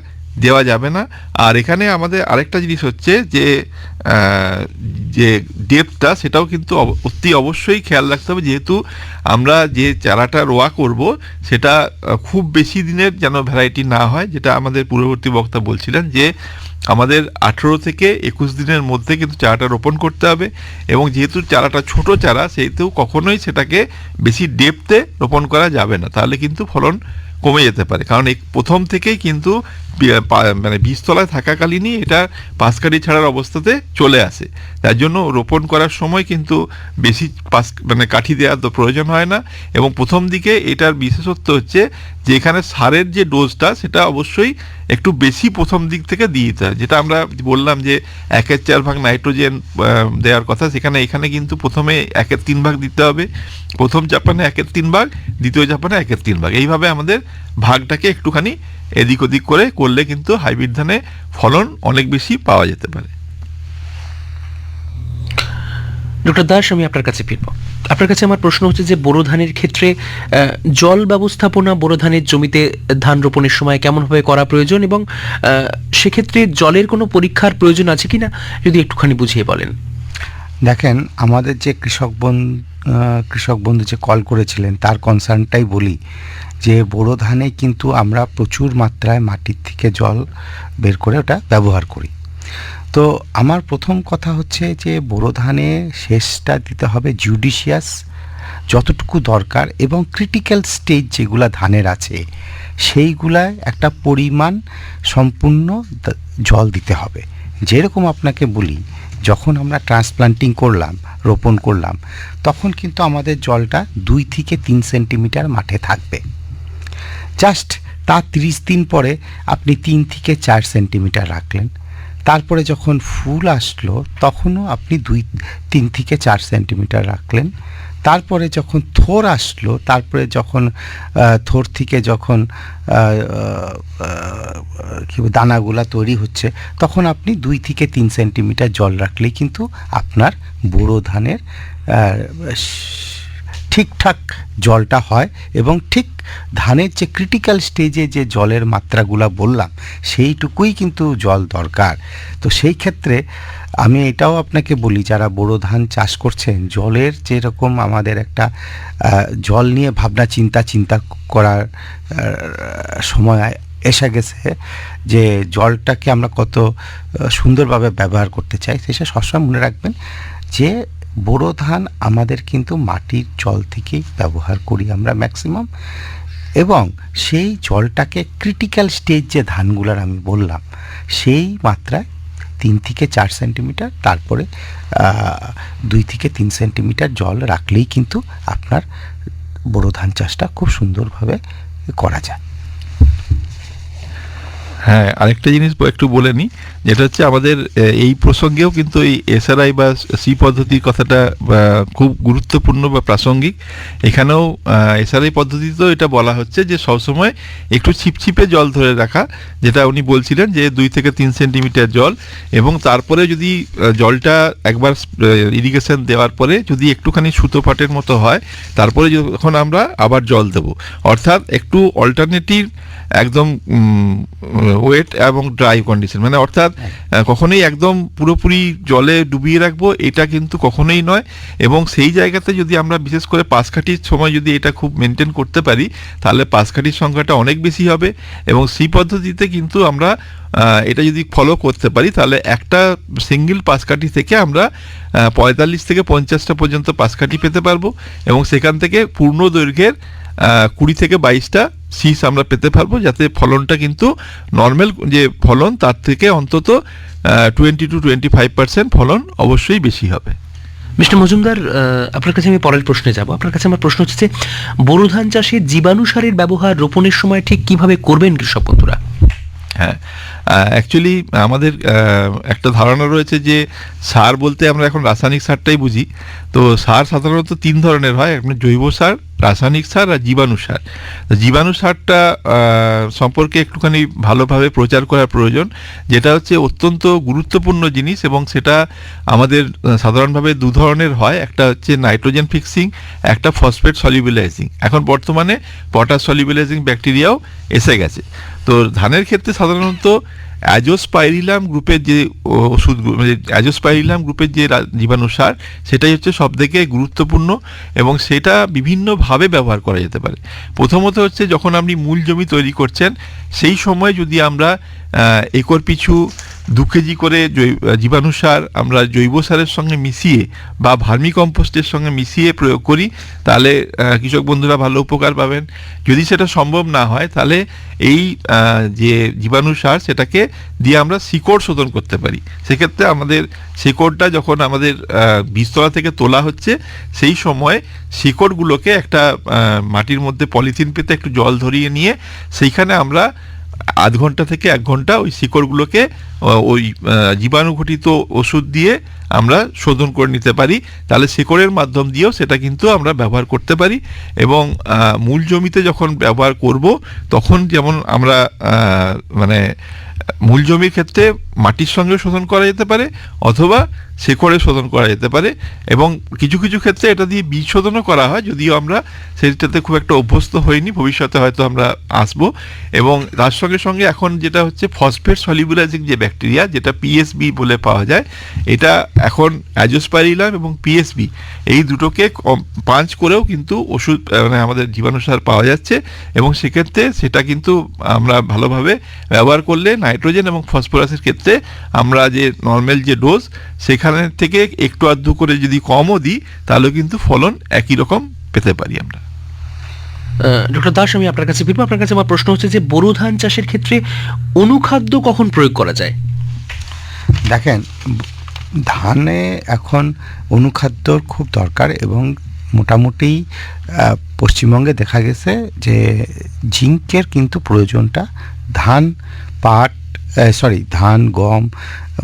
দেওয়া যাবে না। আর এখানে আমাদের আরেকটা জিনিস হচ্ছে যে ডেপথটা, সেটাও কিন্তু অতি অবশ্যই খেয়াল রাখতে হবে, যেহেতু আমরা যে চারাটা রোয়া করব সেটা খুব বেশি দিনের যেন ভ্যারাইটি না হয়, যেটা আমাদের পূর্ববর্তী বক্তা বলছিলেন যে আমাদের 18 থেকে 21 দিনের মধ্যে কিন্তু চারাটা রোপণ করতে হবে। এবং যেহেতু চারাটা ছোট চারা, সেহেতু কখনোই সেটাকে বেশি ডেপথে রোপণ করা যাবে না, তাহলে কিন্তু ফলন কমে যেতে পারে। কারণ এই প্রথম থেকেই কিন্তু মানে বীজতলায় থাকাকালীনই এটা পাশকাঠি ছাড়ার অবস্থাতে চলে আসে। তার জন্য রোপণ করার সময় কিন্তু বেশি মানে কাঠি দেওয়ার তো প্রয়োজন হয় না। এবং প্রথম দিকে এটার বিশেষত্ব হচ্ছে যে এখানে সারের যে ডোজটা, সেটা অবশ্যই একটু বেশি প্রথম দিক থেকে দিয়ে দিতে হয়। যেটা আমরা বললাম যে 1/4 ভাগ নাইট্রোজেন দেওয়ার কথা, এখানে কিন্তু প্রথমে 1/3 ভাগ দিতে হবে। প্রথম চাপানে 1/3 ভাগ, দ্বিতীয় চাপানে 1/3 ভাগ, এইভাবে আমাদের ভাগটাকে একটুখানি এদিক ওদিক করলে কিন্তু হাইব্রিড ধানে ফলন অনেক বেশি পাওয়া যেতে পারে। ডক্টর দাস, আমি আপনার কাছে ফিরব। আপনার কাছে আমার প্রশ্ন হচ্ছে যে বোরো ধানের ক্ষেত্রে জল ব্যবস্থাপনা বোরো ধানের জমিতে ধান রোপণের সময় কেমনভাবে করা প্রয়োজন, এবং সেক্ষেত্রে জলের কোনো পরীক্ষার প্রয়োজন আছে কিনা, যদি একটুখানি বুঝিয়ে বলেন। দেখেন, আমাদের যে কৃষক বন্ধু যে কল করেছিলেন, তার কনসার্নটাই বলি যে বোরো ধানে কিন্তু আমরা প্রচুর মাত্রায় মাটির থেকে জল বের করে ওটা ব্যবহার করি। তো আমার প্রথম কথা হচ্ছে যে বোরো ধানে সেচটা দিতে হবে জুডিশিয়াস, যতটুকু দরকার, এবং ক্রিটিক্যাল স্টেজ যেগুলা ধানের আছে সেইগুলায় একটা পরিমাণ সম্পূর্ণ জল দিতে হবে। যেরকম আপনাকে বলি, যখন আমরা ট্রান্সপ্লান্টিং করলাম, রোপণ করলাম, তখন কিন্তু আমাদের জলটা 2 থেকে 3 সেন্টিমিটার মাঠে থাকবে। জাস্ট তার 30 দিন পরে আপনি 3 থেকে 4 সেন্টিমিটার রাখলেন। তারপরে যখন ফুল আসলো, তখনও আপনি 3 থেকে 4 সেন্টিমিটার রাখলেন। তারপরে যখন থোর আসলো, তারপরে যখন থোর থেকে যখন দানাগুলা তৈরি হচ্ছে, তখন আপনি 2 থেকে 3 সেন্টিমিটার জল রাখলেই কিন্তু আপনার বোরো ধানের ঠিকঠাক জলটা হয়। এবং ঠিক ধানের যে ক্রিটিক্যাল স্টেজে যে জলের মাত্রাগুলা বললাম, সেইটুকুই কিন্তু জল দরকার। তো সেই ক্ষেত্রে আমি এটাও আপনাকে বলি, যারা বোরো ধান চাষ করছেন, জলের যেরকম আমাদের একটা জল নিয়ে ভাবনা চিন্তা করার সময় এসে গেছে, যে জলটাকে আমরা কত সুন্দরভাবে ব্যবহার করতে চাই, সেটা সবসময় মনে রাখবেন যে বোরো ধান আমাদের কিন্তু মাটির জল থেকেই ব্যবহার করি আমরা ম্যাক্সিমাম। এবং সেই জলটাকে ক্রিটিক্যাল স্টেজ যে ধানগুলার আমি বললাম, সেই মাত্রায় 3 থেকে 4 সেন্টিমিটার, তারপরে 2 থেকে 3 সেন্টিমিটার জল রাখলেই কিন্তু আপনার বোরো ধান চাষটা খুব সুন্দরভাবে করা যায়। হ্যাঁ, আরেকটা জিনিস একটু বলে নিই, যেটা হচ্ছে আমাদের এই প্রসঙ্গেও কিন্তু এই এসআরআই বা সি পদ্ধতির কথাটা খুব গুরুত্বপূর্ণ বা প্রাসঙ্গিক। এখানেও এসআরআই পদ্ধতিতেও এটা বলা হচ্ছে যে সবসময় একটু ছিপছিপে জল ধরে রাখা, যেটা উনি বলছিলেন যে 2 থেকে 3 সেন্টিমিটার জল, এবং তারপরে যদি জলটা একবার ইরিগেশন দেওয়ার পরে যদি একটুখানি সুতোপাটের মতো হয়, তারপরে যখন আমরা আবার জল দেব, অর্থাৎ একটু অল্টারনেটিভ একদম ওয়েট এবং ড্রাই কন্ডিশন, মানে অর্থাৎ কখনোই একদম পুরোপুরি জলে ডুবিয়ে রাখবো এটা কিন্তু কখনোই নয়। এবং সেই জায়গাতে যদি আমরা বিশেষ করে পাশকাঠির সময় যদি এটা খুব মেনটেন করতে পারি তাহলে পাশকাঠির সংখ্যাটা অনেক বেশি হবে। এবং সেই পদ্ধতিতে কিন্তু আমরা এটা যদি ফলো করতে পারি তাহলে একটা সিঙ্গেল পাশকাঠি থেকে আমরা 45 থেকে 50টা পর্যন্ত পাশকাঠি পেতে পারবো এবং সেখান থেকে পূর্ণ দৈর্ঘ্যের 20 থেকে 22টা শীষ আমরা পেতে পারবো, যাতে ফলনটা কিন্তু নর্মাল যে ফলন তার থেকে অন্তত 20 to 25% ফলন অবশ্যই বেশি হবে। মিস্টার মজুমদার, আপনার কাছে আমি পরের প্রশ্নে যাব। আপনার কাছে আমার প্রশ্ন হচ্ছে যে বোরো ধান চাষে জীবাণু সারের ব্যবহার রোপণের সময় ঠিক কিভাবে করবেন কৃষক বন্ধুরা? হ্যাঁ, অ্যাকচুয়ালি আমাদের একটা ধারণা রয়েছে যে সার বলতে আমরা এখন রাসায়নিক সারটাই বুঝি। তো সার সাধারণত 3 ধরনের হয়, একটা জৈব সার, রাসায়নিক সার আর জীবাণু সার। তো জীবাণু সারটা সম্পর্কে একটুখানি ভালোভাবে প্রচার করা প্রয়োজন, যেটা হচ্ছে অত্যন্ত গুরুত্বপূর্ণ জিনিস এবং সেটা আমাদের সাধারণভাবে 2 ধরনের হয়, একটা হচ্ছে নাইট্রোজেন ফিক্সিং, একটা ফসফেট সলিউবিলাইজিং। এখন বর্তমানে পটাশ সলিউবিলাইজিং ব্যাকটেরিয়াও এসে গেছে। তো ধানের ক্ষেত্রে সাধারণত অ্যাজোস্পাইরিলাম গ্রুপের যে ওষুধ, মানে অ্যাজোস্পাইরিলাম গ্রুপের যে জীবাণু সার, সেটাই হচ্ছে সবথেকে গুরুত্বপূর্ণ এবং সেটা বিভিন্নভাবে ব্যবহার করা যেতে পারে। প্রথমত হচ্ছে যখন আপনি মূল জমি তৈরি করছেন সেই সময় যদি আমরা একর পিছু 2 কেজি করে জীবাণু সার আমরা জৈব সারের সঙ্গে মিশিয়ে বা ভার্মি কম্পোস্টের সঙ্গে মিশিয়ে প্রয়োগ করি তাহলে কৃষক বন্ধুরা ভালো উপকার পাবেন। যদি সেটা সম্ভব না হয় তাহলে এই যে জীবাণু সার সেটাকে দিয়ে আমরা শিকড় শোধন করতে পারি। সেক্ষেত্রে আমাদের শিকড়টা যখন আমাদের বীজতলা থেকে তোলা হচ্ছে সেই সময় শিকড়গুলোকে একটা মাটির মধ্যে পলিথিন পেতে একটু জল ধরিয়ে নিয়ে সেইখানে আমরা আধ ঘন্টা থেকে 1 ঘন্টা ওই শিকড়গুলোকে ওই জীবাণু ঘটিত ওষুধ দিয়ে আমরা শোধন করে নিতে পারি। তাহলে শিকড়ের মাধ্যম দিয়েও সেটা কিন্তু আমরা ব্যবহার করতে পারি এবং মূল জমিতে যখন ব্যবহার করব তখন যেমন আমরা মানে মূল জমির ক্ষেত্রে মাটির সঙ্গে শোধন করা যেতে পারে অথবা শেকড়ে শোধন করা যেতে পারে এবং কিছু কিছু ক্ষেত্রে এটা দিয়ে বীজ শোধনও করা হয়, যদিও আমরা সেটাতে খুব একটা অভ্যস্ত হইনি, ভবিষ্যতে হয়তো আমরা আসবো। এবং তার সঙ্গে সঙ্গে এখন যেটা হচ্ছে ফসফেট সলিউবিলাইজিং যে ব্যাকটেরিয়া, যেটা পিএসবি বলে পাওয়া যায়, এটা এখন অ্যাজোস্পাইরিলাম এবং পিএসবি এই দুটোকে পাঞ্চ করেও কিন্তু ওষুধ মানে আমাদের জীবাণু সার পাওয়া যাচ্ছে এবং সেক্ষেত্রে সেটা কিন্তু আমরা ভালোভাবে ব্যবহার করলে নাইট্রোজেন এবং ফসফরাসের ক্ষেত্রে আমরা যে নর্মাল যে ডোজ সেখানে থেকে একটু আধটু করে যদি কমও দিই তাহলে কিন্তু ফলন একই রকম পেতে পারি আমরা। ডক্টর দাস, আমি আপনার কাছে ফিরবো। আপনার কাছে আমার প্রশ্ন হচ্ছে যে বোরো ধান চাষের ক্ষেত্রে অনুখাদ্য কখন প্রয়োগ করা যায়? দেখেন, ধানে এখন অনুখাদ্যর খুব দরকার এবং মোটামুটি পশ্চিমবঙ্গে দেখা গেছে যে জিঙ্কের কিন্তু প্রয়োজনটা ধান ধান, গম,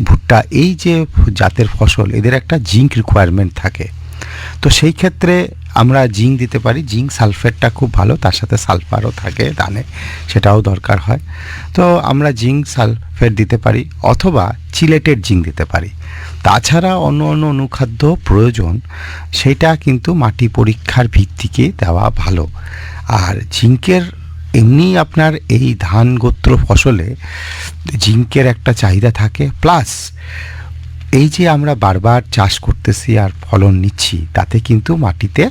ভুট্টা এই যে জাতের ফসল এদের একটা জিঙ্ক রিকোয়ারমেন্ট থাকে। তো সেই ক্ষেত্রে আমরা জিঙ্ক দিতে পারি। জিঙ্ক সালফেটটা খুব ভালো, তার সাথে সালফারও থাকে ধানে, সেটাও দরকার হয়। তো আমরা জিঙ্ক সালফেট দিতে পারি অথবা চিলেটেড জিঙ্ক দিতে পারি। তাছাড়া অন্য অন্য অনুখাদ্য প্রয়োজন, সেটা কিন্তু মাটি পরীক্ষার ভিত্তিকে দেওয়া ভালো। আর জিঙ্কের এমনি আপনার এই ধান গোত্র ফসলে জিঙ্কের একটা চাহিদা থাকে, প্লাস এই যে আমরা বারবার চাষ করতেছি আর ফলন নিচ্ছি তাতে কিন্তু মাটিতে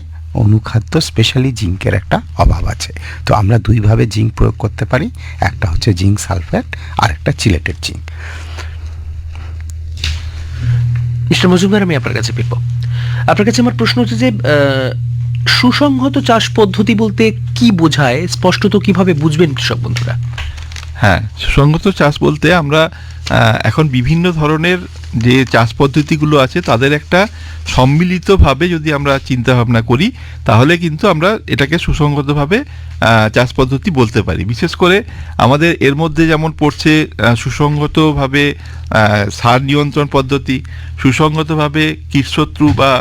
অনুখাদ্য স্পেশালি জিঙ্কের একটা অভাব আছে। তো আমরা 2ভাবে জিঙ্ক প্রয়োগ করতে পারি, একটা হচ্ছে জিঙ্ক সালফেট আর একটা চিলেটেড জিঙ্ক। মিস্টার মজুমদার, আমি আপনার কাছে ফিরবো। আপনার কাছে আমার প্রশ্ন হচ্ছে যে সুসংহত চাষ পদ্ধতি বলতে কি বোঝায়, স্পষ্টত কিভাবে বুঝবেন কৃষক বন্ধুরা? হ্যাঁ, সুসংহত চাষ বলতে আমরা এখন বিভিন্ন ধরনের যে চাষ পদ্ধতিগুলো আছে তাদের একটা সম্মিলিতভাবে যদি আমরা চিন্তা ভাবনা করি তাহলে কিন্তু আমরা এটাকে সুসংহতভাবে চাষ পদ্ধতি বলতে পারি। বিশেষ করে আমাদের এর মধ্যে যেমন পড়ছে সুসংহতভাবে সার নিয়ন্ত্রণ পদ্ধতি, সুসংহতভাবে কীটশত্রু বা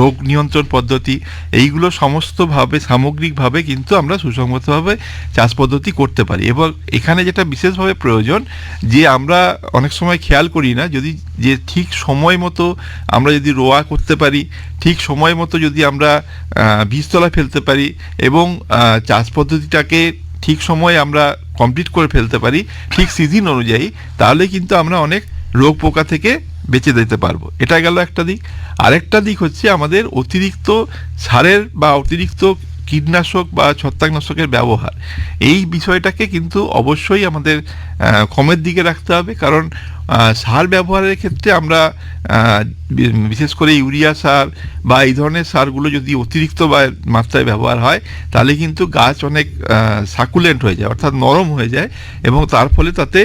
রোগ নিয়ন্ত্রণ পদ্ধতি, এইগুলো সমস্তভাবে সামগ্রিকভাবে কিন্তু আমরা সুসংহতভাবে চাষ পদ্ধতি করতে পারি। এবং এখানে যেটা বিশেষভাবে প্রয়োজন যে আমরা অনেক সময় খেয়াল করি না, যদি যে ঠিক সময় মতো আমরা যদি রোয়া করতে পারি, ঠিক সময় মতো যদি আমরা বীজতলা ফেলতে পারি এবং চাষ পদ্ধতিটাকে ঠিক সময়ে আমরা কমপ্লিট করে ফেলতে পারি ঠিক সিজন অনুযায়ী, তাহলে কিন্তু আমরা অনেক রোগ পোকা থেকে বেঁচে যেতে পারবো। এটা গেল একটা দিক। আরেকটা দিক হচ্ছে আমাদের অতিরিক্ত সারের বা অতিরিক্ত কীটনাশক বা ছত্রাকনাশকের ব্যবহার। এই বিষয়টাকে কিন্তু অবশ্যই আমাদের কমের দিকে রাখতে হবে, কারণ সার ব্যবহারের ক্ষেত্রে আমরা বিশেষ করে ইউরিয়া সার বা এই ধরনের সারগুলো যদি অতিরিক্ত বা মাত্রায় ব্যবহার হয়, তাহলে কিন্তু গাছ অনেক সাকুলেন্ট হয়ে যায়, অর্থাৎ নরম হয়ে যায়, এবং তার ফলে তাতে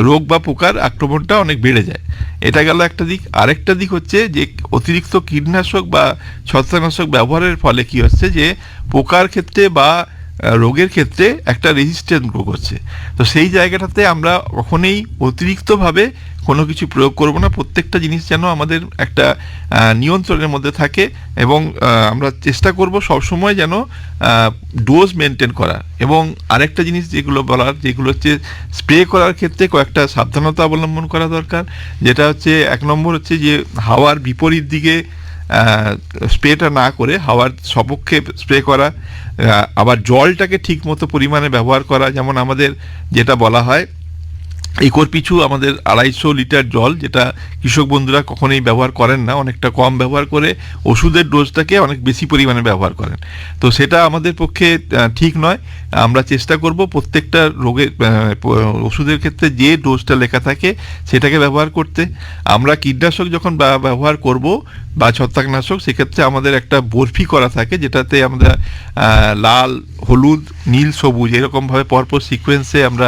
রোগ বা পোকার আক্রমণটা অনেক বেড়ে যায়। এটা গেল একটা দিক। আরেকটা দিক হচ্ছে যে অতিরিক্ত কীটনাশক বা ছত্রাকনাশক ব্যবহারের ফলে কি হচ্ছে যে পোকার ক্ষেত্রে বা রোগের ক্ষেত্রে একটা রেজিস্ট্যান্স গ্রো করছে। তো সেই জায়গাটাতে আমরা কখনোই অতিরিক্তভাবে কোনো কিছু প্রয়োগ করব না। প্রত্যেকটা জিনিস যেন আমাদের একটা নিয়ন্ত্রণের মধ্যে থাকে, এবং আমরা চেষ্টা করব সবসময় যেন ডোজ মেনটেন করা। এবং আরেকটা জিনিস যেগুলো বলার, যেগুলো হচ্ছে স্প্রে করার ক্ষেত্রে কয়েকটা সাবধানতা অবলম্বন করা দরকার। যেটা হচ্ছে 1 নম্বর হচ্ছে যে হাওয়ার বিপরীত দিকে স্প্রেটা না করে হাওয়ার সপক্ষে স্প্রে করা। আবার জলটাকে ঠিক মতো পরিমাণে ব্যবহার করা, যেমন আমাদের যেটা বলা হয় একর পিছু আমাদের 250 লিটার জল, যেটা কৃষক বন্ধুরা কখনোই ব্যবহার করেন না, অনেকটা কম ব্যবহার করে ওষুধের ডোজটাকে অনেক বেশি পরিমাণে ব্যবহার করেন। তো সেটা আমাদের পক্ষে ঠিক নয়। আমরা চেষ্টা করব প্রত্যেকটা রোগের ওষুধের ক্ষেত্রে যে ডোজটা লেখা থাকে সেটাকে ব্যবহার করতে। আমরা কীটনাশক যখন ব্যবহার করব বা ছত্রাকনাশক, সেক্ষেত্রে আমাদের একটা বরফি করা থাকে, যেটাতে আমরা লাল, হলুদ, নীল, সবুজ এরকমভাবে পরপর সিকোয়েন্সে আমরা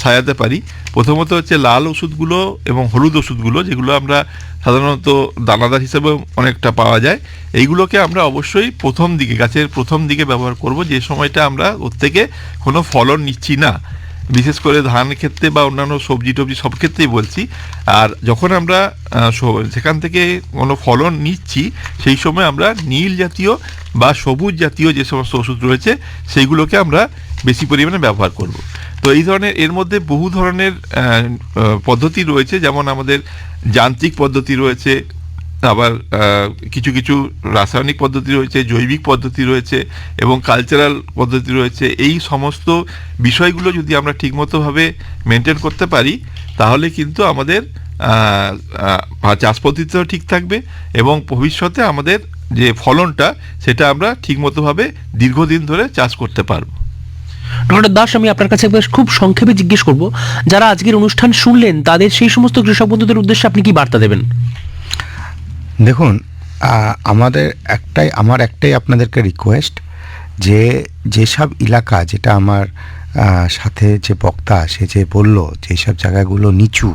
সাজাতে পারি। প্রথমত হচ্ছে লাল ওষুধগুলো এবং হলুদ ওষুধগুলো, যেগুলো আমরা সাধারণত দানাদার হিসেবে অনেকটা পাওয়া যায়, এইগুলোকে আমরা অবশ্যই প্রথম দিকে, গাছের প্রথম দিকে ব্যবহার করব, যে সময়টা আমরা ওর থেকে কোনো ফলন নিচ্ছি না। বিশেষ করে ধান ক্ষেত্রে বা অন্যান্য সবজি টবজি সব ক্ষেত্রেই বলছি। আর যখন আমরা সেখান থেকে কোনো ফলন নিচ্ছি, সেই সময় আমরা নীল জাতীয় বা সবুজ জাতীয় যে সমস্ত ওষুধ রয়েছে সেইগুলোকে আমরা বেশি পরিমাণে ব্যবহার করব। তো এই ধরনের, এর মধ্যে বহু ধরনের পদ্ধতি রয়েছে, যেমন আমাদের যান্ত্রিক পদ্ধতি রয়েছে, আবার কিছু কিছু রাসায়নিক পদ্ধতি রয়েছে, জৈবিক পদ্ধতি রয়েছে, এবং কালচারাল পদ্ধতি রয়েছে। এই সমস্ত বিষয়গুলো যদি আমরা ঠিকমতোভাবে মেনটেন করতে পারি, তাহলে কিন্তু আমাদের চাষ পদ্ধতিও ঠিক থাকবে, এবং ভবিষ্যতে আমাদের যে ফলনটা সেটা আমরা ঠিকমতোভাবে দীর্ঘদিন ধরে চাষ করতে পারবো। ডক্টর দাস, আমি আপনার কাছে বেশ খুব সংক্ষেপে জিজ্ঞেস করব, যারা আজকের অনুষ্ঠান শুনলেন তাদের সেই সমস্ত কৃষক বন্ধুদের উদ্দেশ্যে আপনি কি বার্তা দেবেন? দেখুন, আমার একটাই আপনাদেরকে রিকোয়েস্ট, যেসব এলাকা, যেটা আমার সাথে যে বক্তা সে যে বলল যে সব জায়গাগুলো নিচু,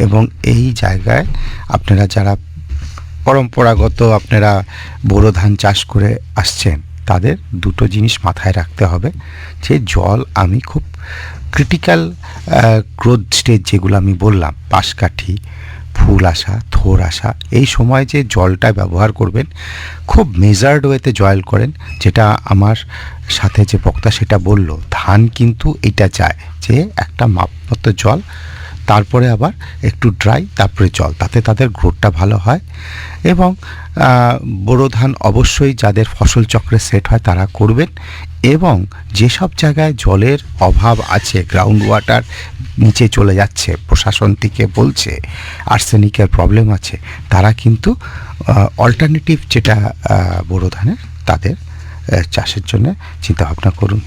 এবং এই জায়গায় আপনারা যারা পরম্পরাগত আপনারা বোরো ধান চাষ করে আসছেন, তাদের দুটো জিনিস মাথায় রাখতে হবে। যে জল, আমি খুব ক্রিটিক্যাল গ্রোথ স্টেজ যেগুলো আমি বললাম, পাশকাঠি, ফুল আসা, থোর আসা, এই সময় যে জলটা ব্যবহার করবেন খুব মেজার্ড ওয়েতে জল করেন। যেটা আমার সাথে যে বক্তা সেটা বলল, ধান কিন্তু এটা চায় যে একটা মাপমতো জল, তারপরে আবার একটু ড্রাই, তারপরে জল, তাতে তাদের গ্রোথটা ভালো হয়। এবং বোরো ধান অবশ্যই যাদের ফসল চক্রে সেট হয় তারা করবেন। এবং যেসব জায়গায় জলের অভাব আছে, গ্রাউন্ড ওয়াটার নিচে চলে যাচ্ছে, প্রশাসন থেকে বলছে আর্সেনিকের প্রবলেম আছে, তারা কিন্তু অল্টারনেটিভ যেটা বোরো ধানের, তাদের চাষের জন্য চিন্তাভাবনা করুন।